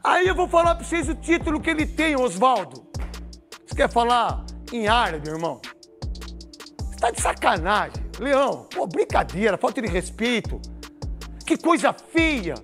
Aí eu vou falar pra vocês o título que ele tem, Oswaldo. Você quer falar em árabe, irmão? Você tá de sacanagem. Leão, pô, brincadeira, falta de respeito. Que coisa feia.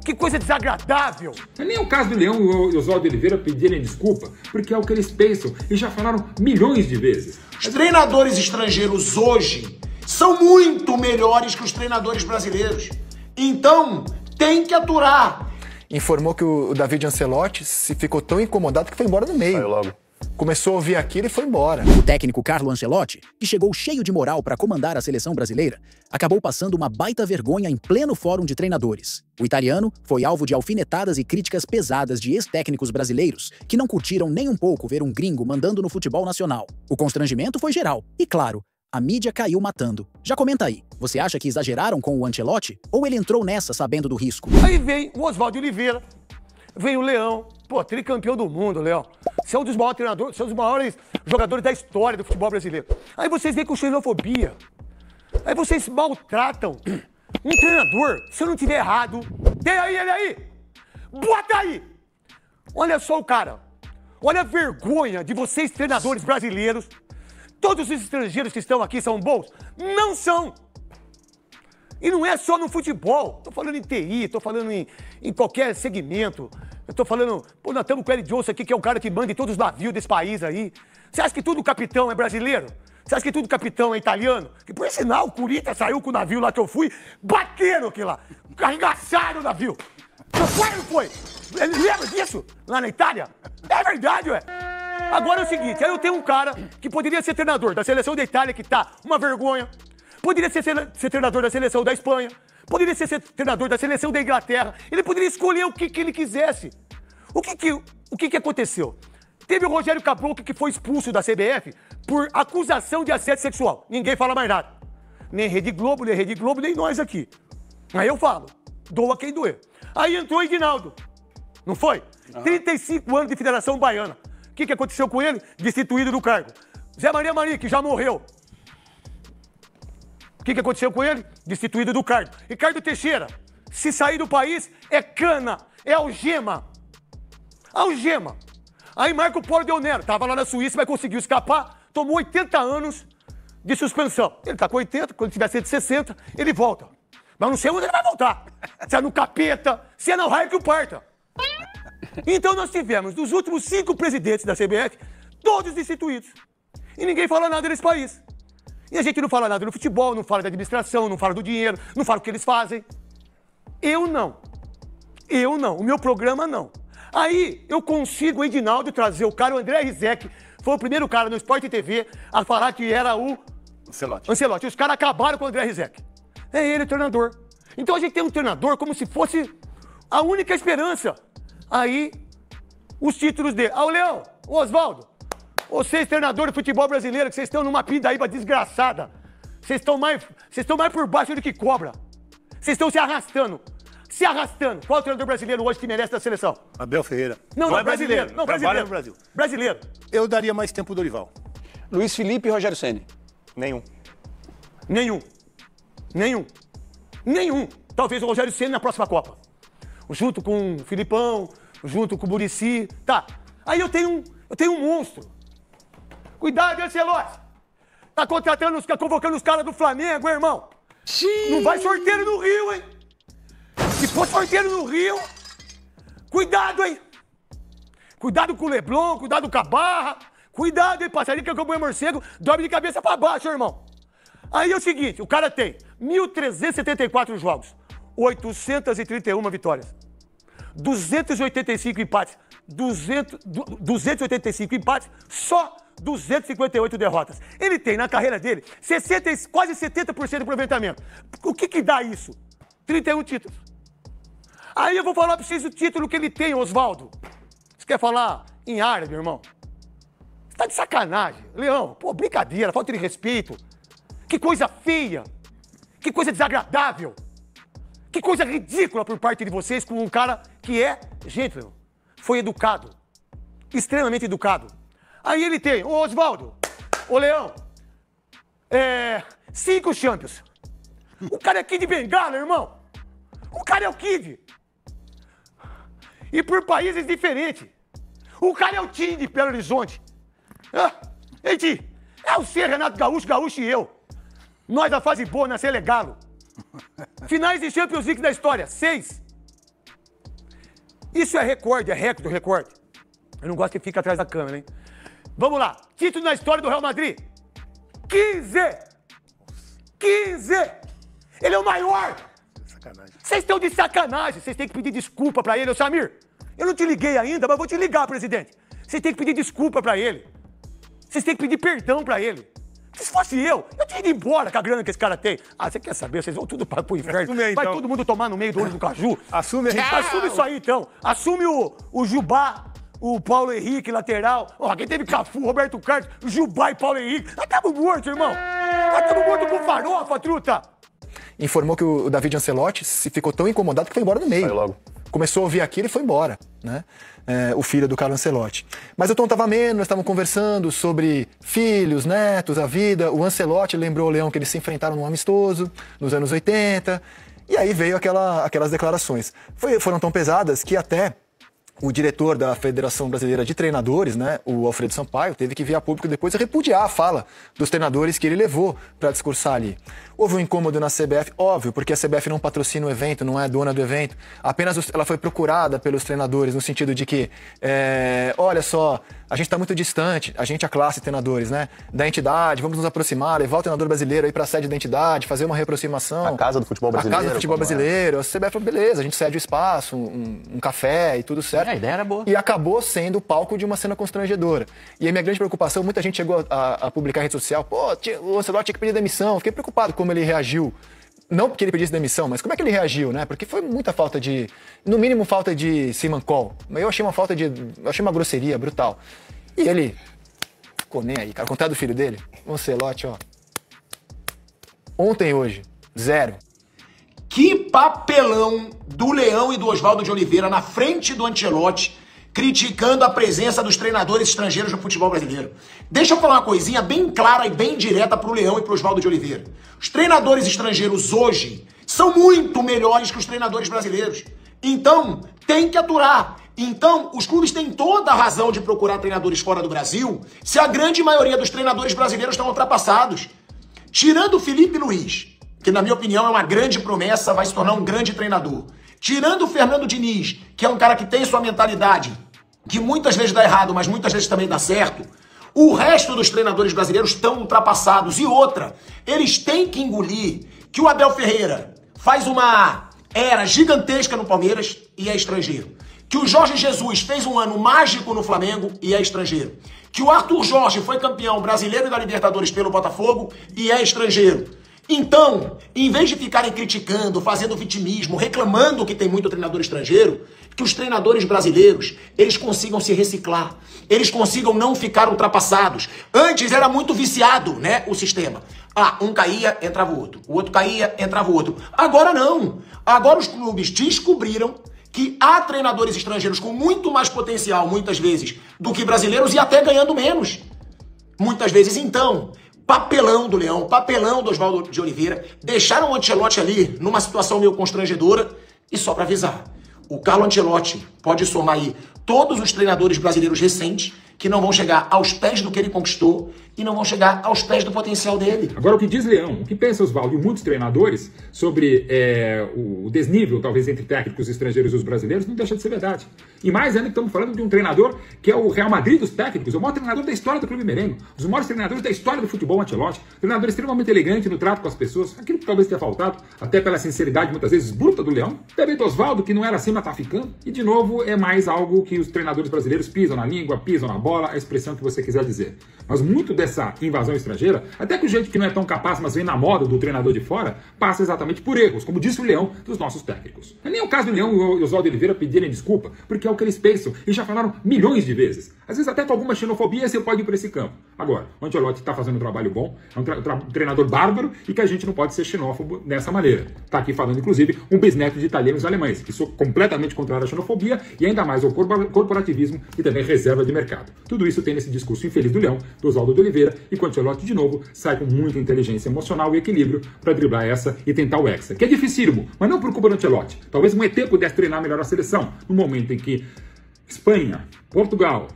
Que coisa desagradável. Não é nem o caso do Leão e o Oswaldo Oliveira pedirem desculpa, porque é o que eles pensam e já falaram milhões de vezes. Os treinadores estrangeiros hoje são muito melhores que os treinadores brasileiros. Então, tem que aturar. Informou que o David Ancelotti se ficou tão incomodado que foi embora no meio. Saiu logo. Começou a ouvir aquilo e foi embora. O técnico Carlo Ancelotti, que chegou cheio de moral para comandar a seleção brasileira, acabou passando uma baita vergonha em pleno fórum de treinadores. O italiano foi alvo de alfinetadas e críticas pesadas de ex-técnicos brasileiros que não curtiram nem um pouco ver um gringo mandando no futebol nacional. O constrangimento foi geral. E claro, a mídia caiu matando. Já comenta aí, você acha que exageraram com o Ancelotti? Ou ele entrou nessa sabendo do risco? Aí vem o Oswaldo Oliveira, vem o Leão. Pô, tricampeão do mundo, Leão. Você é um dos maiores treinadores, você é um dos maiores jogadores da história do futebol brasileiro. Aí vocês vêm com xenofobia. Aí vocês maltratam um treinador. Se eu não tiver errado, tem aí ele aí. Bota aí. Olha só o cara. Olha a vergonha de vocês, treinadores brasileiros. Todos os estrangeiros que estão aqui são bons? Não são. E não é só no futebol. Tô falando em TI, tô falando em qualquer segmento. Eu tô falando, pô, nós estamos com o Eric Johnson aqui, que é o cara que manda em todos os navios desse país aí. Você acha que tudo capitão é brasileiro? Você acha que tudo capitão é italiano? Que por sinal, o Corinthians saiu com o navio lá que eu fui, bateram aqui lá, arregaçaram o navio. Não foi ou não foi? Ele lembra disso? Lá na Itália? É verdade, ué. Agora é o seguinte, aí eu tenho um cara que poderia ser treinador da seleção da Itália, que tá uma vergonha. Poderia ser treinador da seleção da Espanha. Poderia ser treinador da seleção da Inglaterra. Ele poderia escolher o que ele quisesse. O que aconteceu? Teve o Rogério Caboclo que foi expulso da CBF por acusação de assédio sexual. Ninguém fala mais nada. Nem Rede Globo, nem nós aqui. Aí eu falo, doa quem doer. Aí entrou o Edinaldo. Não foi? 35 anos de Federação Baiana. O que aconteceu com ele? Destituído do cargo. Zé Maria Maria, que já morreu. O que aconteceu com ele? Destituído do cargo. Ricardo Teixeira, se sair do país, é cana, é algema. Algema. Aí Marco Polo Del Nero, tava lá na Suíça, mas conseguiu escapar, tomou 80 anos de suspensão. Ele tá com 80, quando tiver 160, ele volta. Mas não sei onde ele vai voltar. Se é no capeta, se é no raio que o parta. Então nós tivemos, dos últimos 5 presidentes da CBF, todos destituídos. E ninguém fala nada nesse país. E a gente não fala nada no futebol, não fala da administração, não fala do dinheiro, não fala o que eles fazem. Eu não. O meu programa não. Aí eu consigo, o Edinaldo, trazer o cara, o André Rizek, foi o primeiro cara no Sport TV a falar que era o Ancelotti. Os caras acabaram com o André Rizek. É ele o treinador. Então a gente tem um treinador como se fosse a única esperança. Aí, os títulos dele. Ah, o Leão, o Oswaldo. Vocês, treinadores de futebol brasileiro, que vocês estão numa pindaíba desgraçada. Vocês estão mais por baixo do que cobra. Vocês estão se arrastando. Qual é o treinador brasileiro hoje que merece da seleção? Abel Ferreira. Não é brasileiro. Não, Trabalha no Brasil. Brasileiro. Eu daria mais tempo do Dorival. Luiz Felipe e Rogério Ceni. Nenhum. Talvez o Rogério Ceni na próxima Copa. Junto com o Filipão, junto com o Muricy. Tá. Aí eu tenho um monstro. Cuidado, Ancelotti. Tá convocando os caras do Flamengo, hein, irmão? Sim. Não vai sorteio no Rio, hein? Se for sorteio no Rio, cuidado, hein? Cuidado com o Leblon, cuidado com a Barra. Cuidado, hein, passarinho que acompanha morcego, dorme de cabeça pra baixo, irmão. Aí é o seguinte, o cara tem 1.374 jogos, 831 vitórias, 285 empates, 285 empates, só 258 derrotas. Ele tem na carreira dele quase 70% de aproveitamento. O que dá isso? 31 títulos. Aí eu vou falar pra vocês o título que ele tem, Oswaldo. Você quer falar em árabe, irmão? Você tá de sacanagem. Leão, pô, brincadeira, falta de respeito. Que coisa feia. Que coisa desagradável. Que coisa ridícula por parte de vocês com um cara que é, gente, foi educado. Extremamente educado. Aí ele tem, ô Oswaldo, ô Leão, 5 Champions. O cara é Kid Bengala, irmão. O cara é o Kid. e por países diferentes. O cara é o time de Belo Horizonte. Ei, Ti, é você, Renato Gaúcho, Gaúcho e eu. Nós da fase boa, nascer legalo. Finais de Champions League da história, 6. Isso é recorde, é recorde, recorde. Eu não gosto que fica atrás da câmera, hein? Vamos lá. Título na história do Real Madrid. 15! 15! Ele é o maior! Sacanagem. Vocês estão de sacanagem. Vocês têm que pedir desculpa pra ele. Ô, Samir, eu não te liguei ainda, mas vou te ligar, presidente. Vocês têm que pedir desculpa pra ele. Vocês têm que pedir perdão pra ele. Se fosse eu tinha ido embora com a grana que esse cara tem. Ah, você quer saber? Vocês vão tudo pro inferno. Assume aí, Vai então. todo mundo tomar no meio do olho do caju. Assume aí. Assume isso aí, então. Assume o Jubá, o Paulo Henrique, lateral. Ó, quem teve Cafu, Roberto Carlos, Jubá e Paulo Henrique. Nós estamos mortos, irmão. Nós estamos mortos com farofa, truta. Informou que o David Ancelotti se ficou tão incomodado que foi embora no meio. Saiu logo. Começou a ouvir aquilo e foi embora, né? O filho do Carlo Ancelotti. Mas o tom estava ameno, nós estávamos conversando sobre filhos, netos, a vida. O Ancelotti lembrou o Leão que eles se enfrentaram num amistoso, nos anos 80. E aí veio aquelas declarações. Foram tão pesadas que até o diretor da Federação Brasileira de Treinadores, né, o Alfredo Sampaio, teve que vir a público depois e repudiar a fala dos treinadores que ele levou para discursar ali. Houve um incômodo na CBF, óbvio, porque a CBF não patrocina o evento, não é dona do evento. Apenas ela foi procurada pelos treinadores no sentido de que, olha só, a gente está muito distante, a gente, a classe de treinadores, né, da entidade, vamos nos aproximar, levar o treinador brasileiro aí para a sede da entidade, fazer uma reaproximação. A casa do futebol brasileiro. A casa do futebol brasileiro. A CBF falou, beleza, a gente cede o espaço, um café e tudo certo. A ideia era boa. E acabou sendo o palco de uma cena constrangedora. E a minha grande preocupação, muita gente chegou a publicar em rede social, pô, o Ancelotti tinha que pedir demissão. Fiquei preocupado como ele reagiu. Não porque ele pedisse demissão, mas como é que ele reagiu, né? Porque foi muita falta de, no mínimo, falta de simancol. Mas eu achei uma grosseria brutal. E ele ficou nem aí, cara. Contado do filho dele, o Ancelotti, ó. Ontem e hoje, 0. Que papelão do Leão e do Oswaldo de Oliveira na frente do Ancelotti, criticando a presença dos treinadores estrangeiros no futebol brasileiro. Deixa eu falar uma coisinha bem clara e bem direta pro Leão e pro Oswaldo de Oliveira. Os treinadores estrangeiros hoje são muito melhores que os treinadores brasileiros. Então, tem que aturar. Então, os clubes têm toda a razão de procurar treinadores fora do Brasil se a grande maioria dos treinadores brasileiros estão ultrapassados. Tirando o Felipe Luiz, que na minha opinião é uma grande promessa, vai se tornar um grande treinador. Tirando o Fernando Diniz, que é um cara que tem sua mentalidade, que muitas vezes dá errado, mas muitas vezes também dá certo, o resto dos treinadores brasileiros estão ultrapassados. E outra, eles têm que engolir que o Abel Ferreira faz uma era gigantesca no Palmeiras e é estrangeiro. Que o Jorge Jesus fez um ano mágico no Flamengo e é estrangeiro. Que o Arthur Jorge foi campeão brasileiro e da Libertadores pelo Botafogo e é estrangeiro. Então, em vez de ficarem criticando, fazendo vitimismo, reclamando que tem muito treinador estrangeiro, que os treinadores brasileiros, eles consigam se reciclar, eles consigam não ficar ultrapassados. Antes era muito viciado, né, o sistema. Ah, um caía, entrava o outro caía, entrava o outro. Agora não. Agora os clubes descobriram que há treinadores estrangeiros com muito mais potencial, muitas vezes, do que brasileiros e até ganhando menos. Muitas vezes, então, papelão do Leão, papelão do Oswaldo de Oliveira, deixaram o Ancelotti ali numa situação meio constrangedora e só para avisar. O Carlo Ancelotti pode somar aí todos os treinadores brasileiros recentes que não vão chegar aos pés do que ele conquistou e não vão chegar aos pés do potencial dele. Agora, o que diz Leão, o que pensa Oswaldo e muitos treinadores sobre o desnível, talvez, entre técnicos estrangeiros e os brasileiros, não deixa de ser verdade. E mais ainda que estamos falando de um treinador que é o Real Madrid dos técnicos, o maior treinador da história do clube merengue, os maiores treinadores da história do futebol Ancelotti, treinador extremamente elegante no trato com as pessoas, aquilo que talvez tenha faltado, até pela sinceridade muitas vezes bruta do Leão, também do Oswaldo, que não era assim, mas tá ficando, e de novo é mais algo que os treinadores brasileiros pisam na língua, pisam na bola, a expressão que você quiser dizer. Mas muito dessa invasão estrangeira, até que o jeito que não é tão capaz, mas vem na moda do treinador de fora, passa exatamente por erros, como disse o Leão, dos nossos técnicos. Não é nem o caso do Leão e o Oswaldo de Oliveira pedirem desculpa, porque é o que eles pensam, e já falaram milhões de vezes. Às vezes até com alguma xenofobia você pode ir para esse campo. Agora, o Ancelotti está fazendo um trabalho bom, é um treinador bárbaro e que a gente não pode ser xenófobo dessa maneira. Está aqui falando, inclusive, um bisneto de italianos e alemães, que sou completamente contrário à xenofobia e ainda mais ao corporativismo e também reserva de mercado. Tudo isso tem nesse discurso infeliz do Leão, do Oswaldo de Oliveira, e o Ancelotti, de novo, sai com muita inteligência emocional e equilíbrio para driblar essa e tentar o hexa. Que é dificílimo, mas não por culpa do Ancelotti. Talvez um ET pudesse treinar melhor a seleção, no momento em que Espanha, Portugal,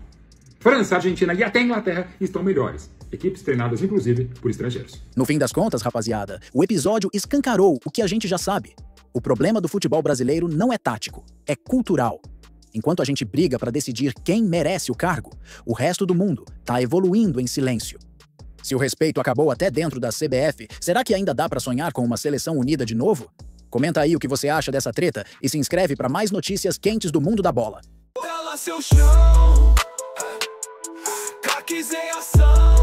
França, Argentina e até Inglaterra estão melhores. Equipes treinadas, inclusive, por estrangeiros. No fim das contas, rapaziada, o episódio escancarou o que a gente já sabe. O problema do futebol brasileiro não é tático, é cultural. Enquanto a gente briga para decidir quem merece o cargo, o resto do mundo tá evoluindo em silêncio. Se o respeito acabou até dentro da CBF, será que ainda dá para sonhar com uma seleção unida de novo? Comenta aí o que você acha dessa treta e se inscreve para mais notícias quentes do mundo da bola. Ela seu chão, craques em ação.